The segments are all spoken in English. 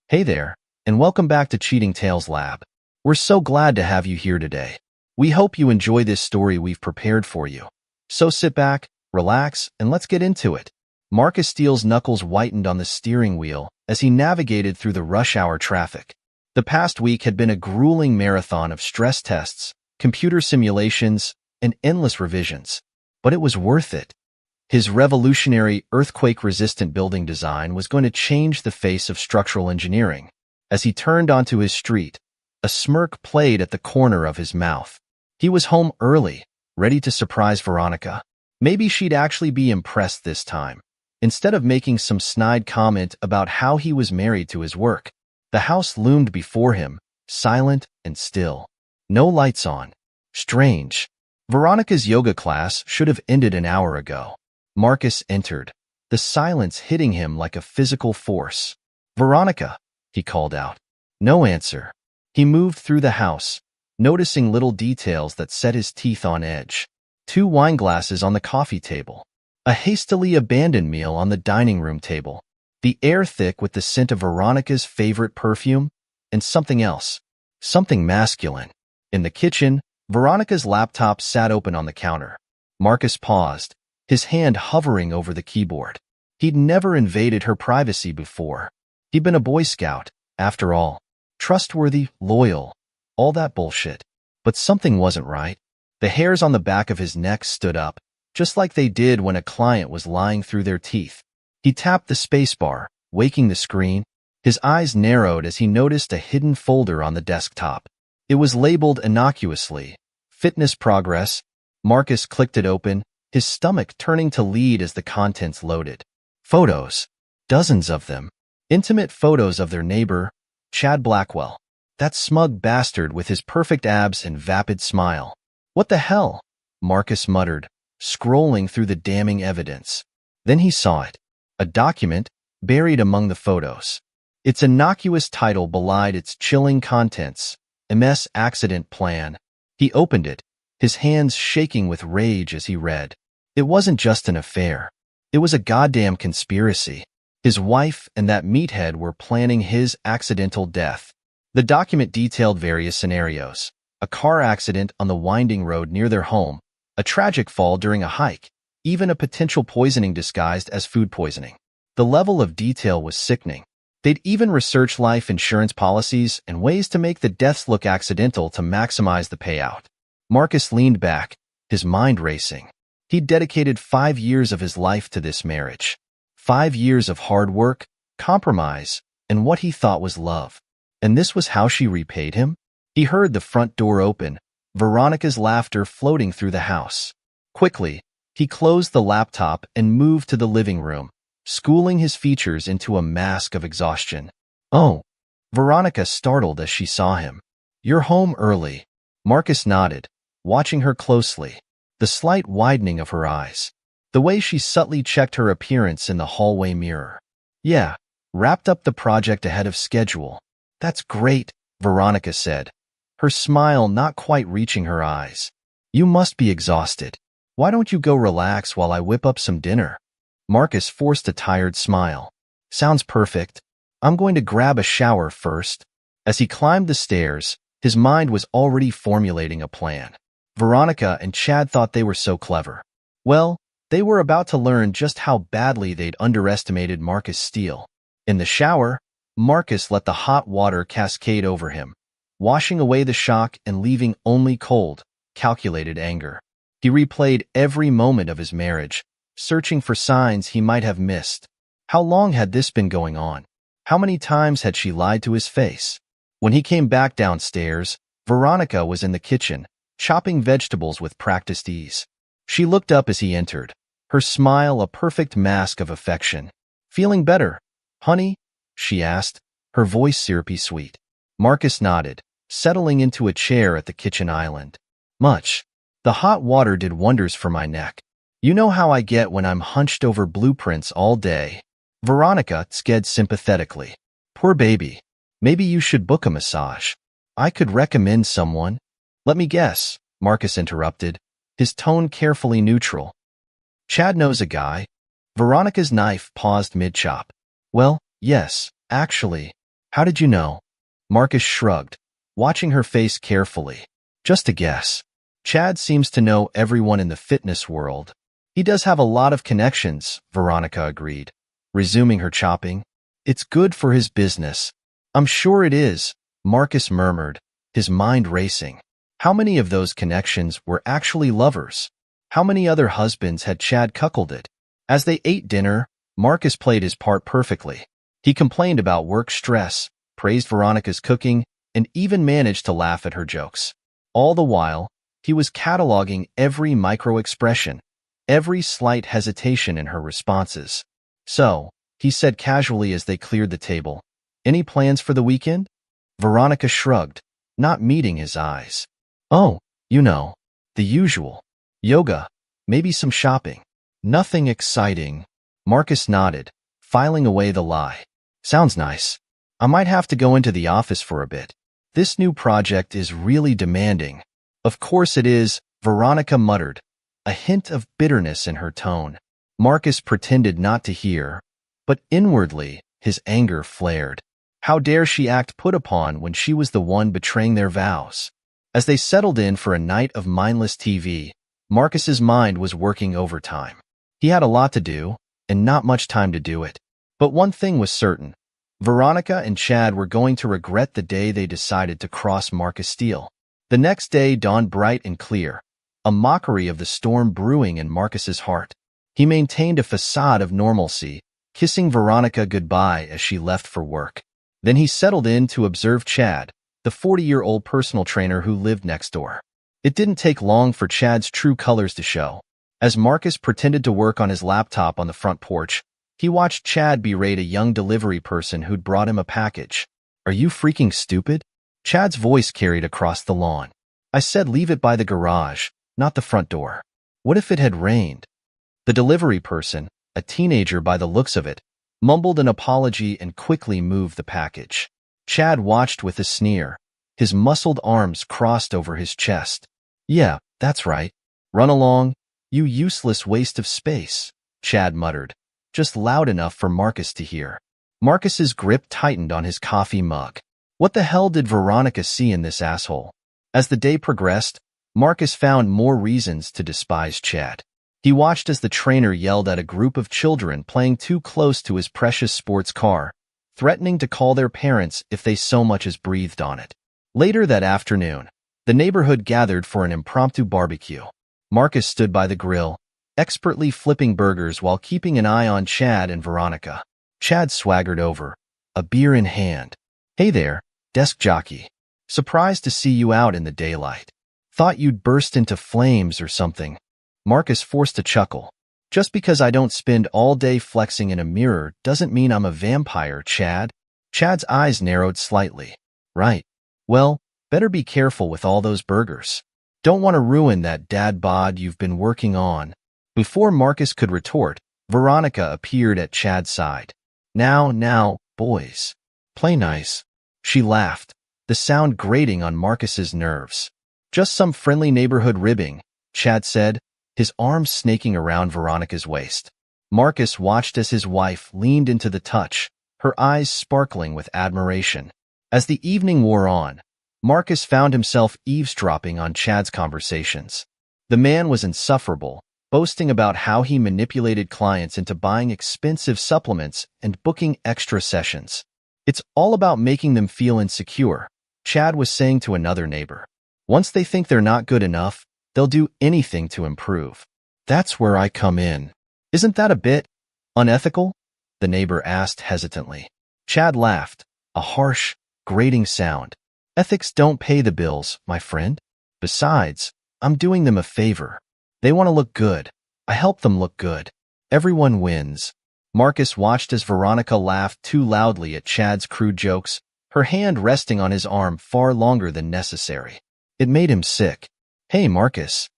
Hey there, and welcome back to Cheating Tales Lab. We're so glad to have you here today. We hope you enjoy this story we've prepared for you. So sit back, relax, and let's get into it. Marcus Steele's knuckles whitened on the steering wheel as he navigated through the rush hour traffic. The past week had been a grueling marathon of stress tests, computer simulations, and endless revisions. But it was worth it. His revolutionary earthquake-resistant building design was going to change the face of structural engineering. As he turned onto his street, a smirk played at the corner of his mouth. He was home early, ready to surprise Veronica. Maybe she'd actually be impressed this time. Instead of making some snide comment about how he was married to his work, the house loomed before him, silent and still. No lights on. Strange. Veronica's yoga class should have ended an hour ago. Marcus entered, the silence hitting him like a physical force. "Veronica," he called out. No answer. He moved through the house, noticing little details that set his teeth on edge. 2 wine glasses on the coffee table. A hastily abandoned meal on the dining room table. The air thick with the scent of Veronica's favorite perfume, and something else. Something masculine. In the kitchen, Veronica's laptop sat open on the counter. Marcus paused, his hand hovering over the keyboard. He'd never invaded her privacy before. He'd been a Boy Scout, after all. Trustworthy, loyal, all that bullshit. But something wasn't right. The hairs on the back of his neck stood up, just like they did when a client was lying through their teeth. He tapped the spacebar, waking the screen. His eyes narrowed as he noticed a hidden folder on the desktop. It was labeled innocuously, "Fitness Progress." Marcus clicked it open, his stomach turning to lead as the contents loaded. Photos. Dozens of them. Intimate photos of their neighbor, Chad Blackwell. That smug bastard with his perfect abs and vapid smile. "What the hell?" Marcus muttered, scrolling through the damning evidence. Then he saw it. A document buried among the photos. Its innocuous title belied its chilling contents, MS Accident Plan. He opened it, his hands shaking with rage as he read. It wasn't just an affair. It was a goddamn conspiracy. His wife and that meathead were planning his accidental death. The document detailed various scenarios. A car accident on the winding road near their home, a tragic fall during a hike, even a potential poisoning disguised as food poisoning. The level of detail was sickening. They'd even researched life insurance policies and ways to make the deaths look accidental to maximize the payout. Marcus leaned back, his mind racing. He'd dedicated 5 years of his life to this marriage. 5 years of hard work, compromise, and what he thought was love. And this was how she repaid him? He heard the front door open, Veronica's laughter floating through the house. Quickly, he closed the laptop and moved to the living room, schooling his features into a mask of exhaustion. "Oh." Veronica startled as she saw him. "You're home early." Marcus nodded, watching her closely. The slight widening of her eyes. The way she subtly checked her appearance in the hallway mirror. "Yeah, wrapped up the project ahead of schedule." "That's great," Veronica said, her smile not quite reaching her eyes. "You must be exhausted. Why don't you go relax while I whip up some dinner?" Marcus forced a tired smile. "Sounds perfect. I'm going to grab a shower first." As he climbed the stairs, his mind was already formulating a plan. Veronica and Chad thought they were so clever. Well, they were about to learn just how badly they'd underestimated Marcus Steele. In the shower, Marcus let the hot water cascade over him, washing away the shock and leaving only cold, calculated anger. He replayed every moment of his marriage, searching for signs he might have missed. How long had this been going on? How many times had she lied to his face? When he came back downstairs, Veronica was in the kitchen, chopping vegetables with practiced ease. She looked up as he entered, her smile a perfect mask of affection. "Feeling better, honey?" she asked, her voice syrupy sweet. Marcus nodded, settling into a chair at the kitchen island. "Much. The hot water did wonders for my neck. You know how I get when I'm hunched over blueprints all day." Veronica sked sympathetically. "Poor baby. Maybe you should book a massage. I could recommend someone." "Let me guess," Marcus interrupted, his tone carefully neutral. "Chad knows a guy." Veronica's knife paused mid-chop. "Well, yes, actually. How did you know? Marcus shrugged, watching her face carefully. Just a guess. Chad seems to know everyone in the fitness world. He does have a lot of connections, Veronica agreed, resuming her chopping. It's good for his business. I'm sure it is, Marcus murmured, his mind racing. How many of those connections were actually lovers? How many other husbands had Chad cuckolded? As they ate dinner, Marcus played his part perfectly. He complained about work stress, praised Veronica's cooking, and even managed to laugh at her jokes. All the while, he was cataloging every micro-expression, every slight hesitation in her responses. So, he said casually as they cleared the table, "Any plans for the weekend?" Veronica shrugged, not meeting his eyes. "Oh, you know, the usual. Yoga, maybe some shopping. Nothing exciting." Marcus nodded, filing away the lie. "Sounds nice. I might have to go into the office for a bit. This new project is really demanding." "Of course it is," Veronica muttered, a hint of bitterness in her tone. Marcus pretended not to hear, but inwardly his anger flared. How dare she act put upon when she was the one betraying their vows? As they settled in for a night of mindless TV, Marcus's mind was working overtime. He had a lot to do, and not much time to do it. But one thing was certain. Veronica and Chad were going to regret the day they decided to cross Marcus Steele. The next day dawned bright and clear, a mockery of the storm brewing in Marcus's heart. He maintained a facade of normalcy, kissing Veronica goodbye as she left for work. Then he settled in to observe Chad, the 40-year-old personal trainer who lived next door. It didn't take long for Chad's true colors to show. As Marcus pretended to work on his laptop on the front porch, he watched Chad berate a young delivery person who'd brought him a package. "Are you freaking stupid?" Chad's voice carried across the lawn. "I said leave it by the garage, not the front door. What if it had rained?" The delivery person, a teenager by the looks of it, mumbled an apology and quickly moved the package. Chad watched with a sneer, his muscled arms crossed over his chest. "Yeah, that's right. Run along, you useless waste of space," Chad muttered, just loud enough for Marcus to hear. Marcus's grip tightened on his coffee mug. What the hell did Veronica see in this asshole? As the day progressed, Marcus found more reasons to despise Chad. He watched as the trainer yelled at a group of children playing too close to his precious sports car, threatening to call their parents if they so much as breathed on it. Later that afternoon, the neighborhood gathered for an impromptu barbecue. Marcus stood by the grill, expertly flipping burgers while keeping an eye on Chad and Veronica. Chad swaggered over, a beer in hand. "Hey there, desk jockey. Surprised to see you out in the daylight. Thought you'd burst into flames or something." Marcus forced a chuckle. "Just because I don't spend all day flexing in a mirror doesn't mean I'm a vampire, Chad." Chad's eyes narrowed slightly. "Right. Well, better be careful with all those burgers. Don't want to ruin that dad bod you've been working on." Before Marcus could retort, Veronica appeared at Chad's side. Now, boys. Play nice." She laughed, the sound grating on Marcus's nerves. "Just some friendly neighborhood ribbing," Chad said, his arms snaking around Veronica's waist. Marcus watched as his wife leaned into the touch, her eyes sparkling with admiration. As the evening wore on, Marcus found himself eavesdropping on Chad's conversations. The man was insufferable, boasting about how he manipulated clients into buying expensive supplements and booking extra sessions. "It's all about making them feel insecure," Chad was saying to another neighbor. "Once they think they're not good enough, they'll do anything to improve. That's where I come in." "Isn't that a bit unethical?" the neighbor asked hesitantly. Chad laughed, a harsh, grating sound. "Ethics don't pay the bills, my friend. Besides, I'm doing them a favor. They want to look good. I help them look good. Everyone wins." Marcus watched as Veronica laughed too loudly at Chad's crude jokes, her hand resting on his arm far longer than necessary. It made him sick. "Hey, Marcus,"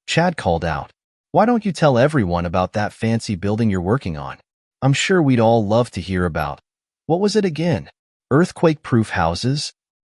Chad called out. "Why don't you tell everyone about that fancy building you're working on? I'm sure we'd all love to hear about. What was it again? Earthquake-proof houses?"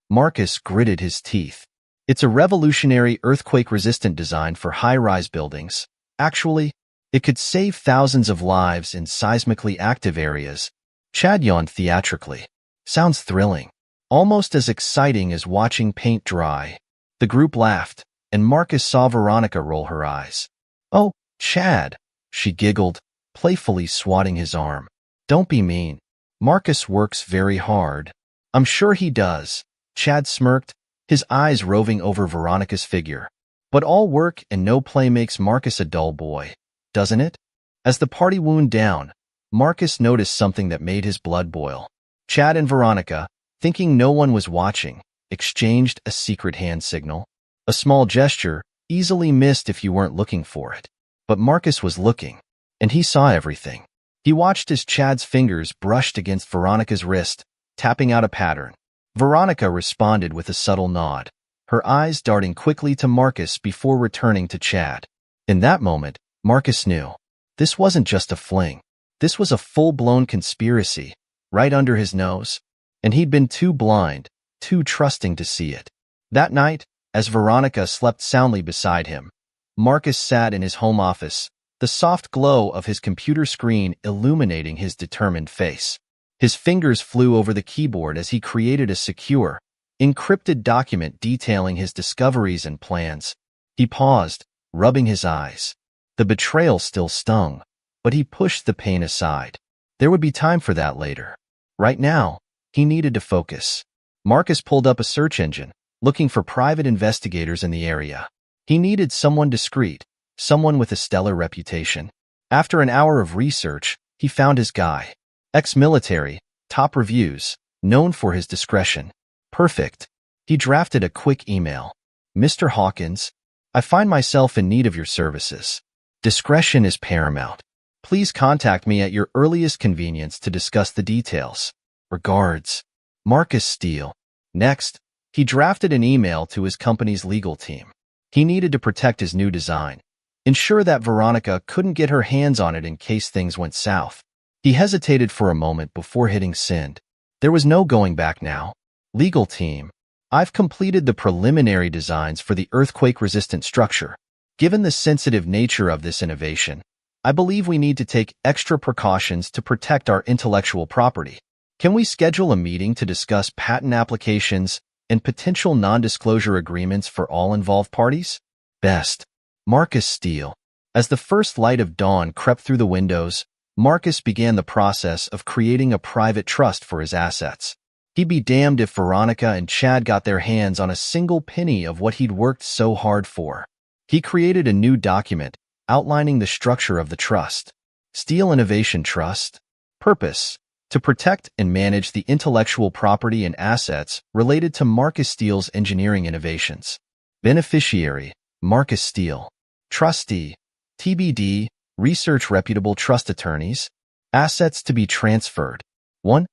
Marcus gritted his teeth. "It's a revolutionary earthquake-resistant design for high-rise buildings. Actually, it could save thousands of lives in seismically active areas." Chad yawned theatrically. Sounds thrilling. Almost as exciting as watching paint dry. The group laughed, and Marcus saw Veronica roll her eyes. "Oh, Chad," she giggled, playfully swatting his arm. "Don't be mean. Marcus works very hard." "I'm sure he does," Chad smirked, his eyes roving over Veronica's figure. "But all work and no play makes Marcus a dull boy, doesn't it?" As the party wound down, Marcus noticed something that made his blood boil. Chad and Veronica, thinking no one was watching, exchanged a secret hand signal. A small gesture, easily missed if you weren't looking for it. But Marcus was looking, and he saw everything. He watched as Chad's fingers brushed against Veronica's wrist, tapping out a pattern. Veronica responded with a subtle nod, her eyes darting quickly to Marcus before returning to Chad. In that moment, Marcus knew. This wasn't just a fling. This was a full-blown conspiracy, right under his nose. And he'd been too blind, too trusting to see it. That night, as Veronica slept soundly beside him, Marcus sat in his home office, the soft glow of his computer screen illuminating his determined face. His fingers flew over the keyboard as he created a secure, encrypted document detailing his discoveries and plans. He paused, rubbing his eyes. The betrayal still stung, but he pushed the pain aside. There would be time for that later. Right now, he needed to focus. Marcus pulled up a search engine, looking for private investigators in the area. He needed someone discreet, someone with a stellar reputation. After an hour of research, he found his guy. Ex-military, top reviews, known for his discretion. Perfect. He drafted a quick email. "Mr. Hawkins, I find myself in need of your services. Discretion is paramount. Please contact me at your earliest convenience to discuss the details. Regards, Marcus Steele." Next, he drafted an email to his company's legal team. He needed to protect his new design, ensure that Veronica couldn't get her hands on it in case things went south. He hesitated for a moment before hitting send. There was no going back now. "Legal team, I've completed the preliminary designs for the earthquake-resistant structure. Given the sensitive nature of this innovation, I believe we need to take extra precautions to protect our intellectual property. Can we schedule a meeting to discuss patent applications and potential non-disclosure agreements for all involved parties?" Best. Marcus Steele. As the first light of dawn crept through the windows, Marcus began the process of creating a private trust for his assets. He'd be damned if Veronica and Chad got their hands on a single penny of what he'd worked so hard for. He created a new document outlining the structure of the trust. Steele Innovation Trust. Purpose: to protect and manage the intellectual property and assets related to Marcus Steele's engineering innovations. Beneficiary: Marcus Steele. Trustee: TBD, research reputable trust attorneys. Assets to be transferred: 1.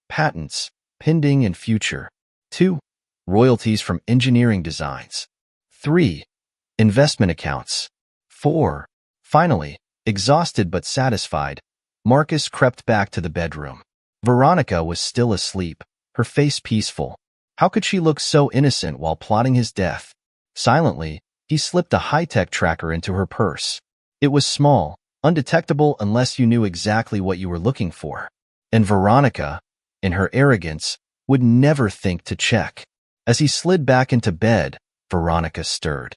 Patents, pending and future. 2. Royalties from engineering designs. 3. Investment accounts. 4. Finally, exhausted but satisfied, Marcus crept back to the bedroom. Veronica was still asleep, her face peaceful. How could she look so innocent while plotting his death? Silently, he slipped a high-tech tracker into her purse. It was small, undetectable unless you knew exactly what you were looking for. And Veronica, in her arrogance, would never think to check. As he slid back into bed, Veronica stirred.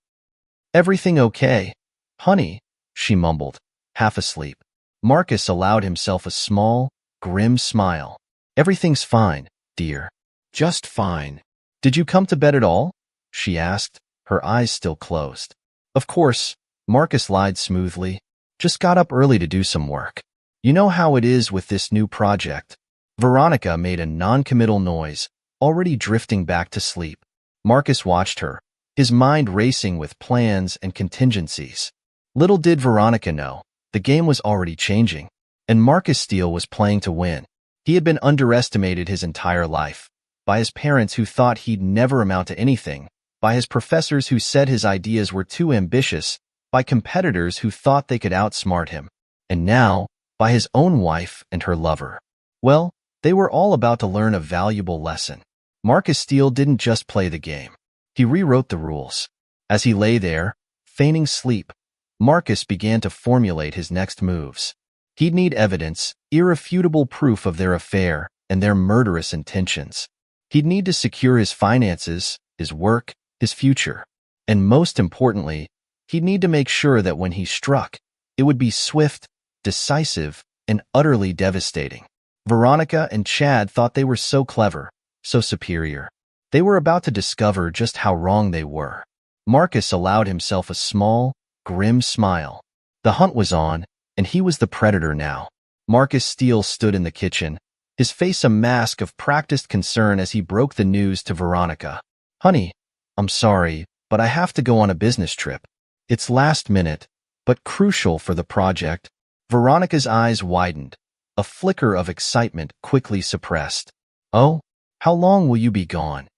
"Everything okay, honey?" she mumbled, half asleep. Marcus allowed himself a small, grim smile. "Everything's fine, dear. Just fine." "Did you come to bed at all?" she asked, her eyes still closed. "Of course," Marcus lied smoothly. "Just got up early to do some work. You know how it is with this new project." Veronica made a non-committal noise, already drifting back to sleep. Marcus watched her, his mind racing with plans and contingencies. Little did Veronica know, the game was already changing, and Marcus Steele was playing to win. He had been underestimated his entire life, by his parents who thought he'd never amount to anything, by his professors who said his ideas were too ambitious, by competitors who thought they could outsmart him, and now, by his own wife and her lover. Well, they were all about to learn a valuable lesson. Marcus Steele didn't just play the game. He rewrote the rules. As he lay there, feigning sleep, Marcus began to formulate his next moves. He'd need evidence, irrefutable proof of their affair, and their murderous intentions. He'd need to secure his finances, his work, his future. And most importantly, he'd need to make sure that when he struck, it would be swift, decisive, and utterly devastating. Veronica and Chad thought they were so clever, so superior. They were about to discover just how wrong they were. Marcus allowed himself a small, grim smile. The hunt was on, and he was the predator now. Marcus Steele stood in the kitchen, his face a mask of practiced concern as he broke the news to Veronica. "Honey, I'm sorry, but I have to go on a business trip. It's last minute, but crucial for the project." Veronica's eyes widened, a flicker of excitement quickly suppressed. "Oh, how long will you be gone?"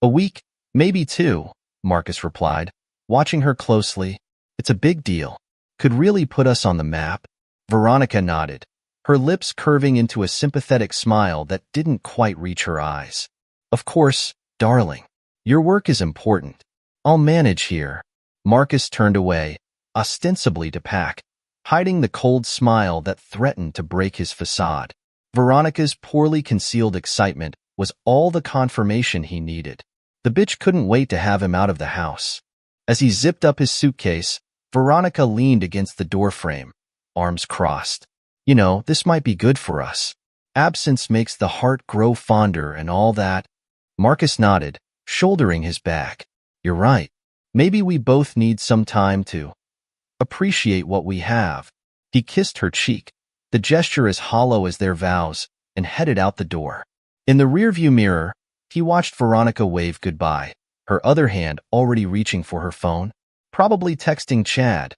"A week, maybe 2, Marcus replied, watching her closely. "It's a big deal. Could really put us on the map." Veronica nodded, her lips curving into a sympathetic smile that didn't quite reach her eyes. "Of course, darling. Your work is important. I'll manage here." Marcus turned away, ostensibly to pack, hiding the cold smile that threatened to break his facade. Veronica's poorly concealed excitement was all the confirmation he needed. The bitch couldn't wait to have him out of the house. As he zipped up his suitcase, Veronica leaned against the doorframe, arms crossed. "You know, this might be good for us. Absence makes the heart grow fonder and all that." Marcus nodded, shouldering his bag. "You're right. Maybe we both need some time to appreciate what we have." He kissed her cheek, the gesture as hollow as their vows, and headed out the door. In the rearview mirror, he watched Veronica wave goodbye, her other hand already reaching for her phone, probably texting Chad.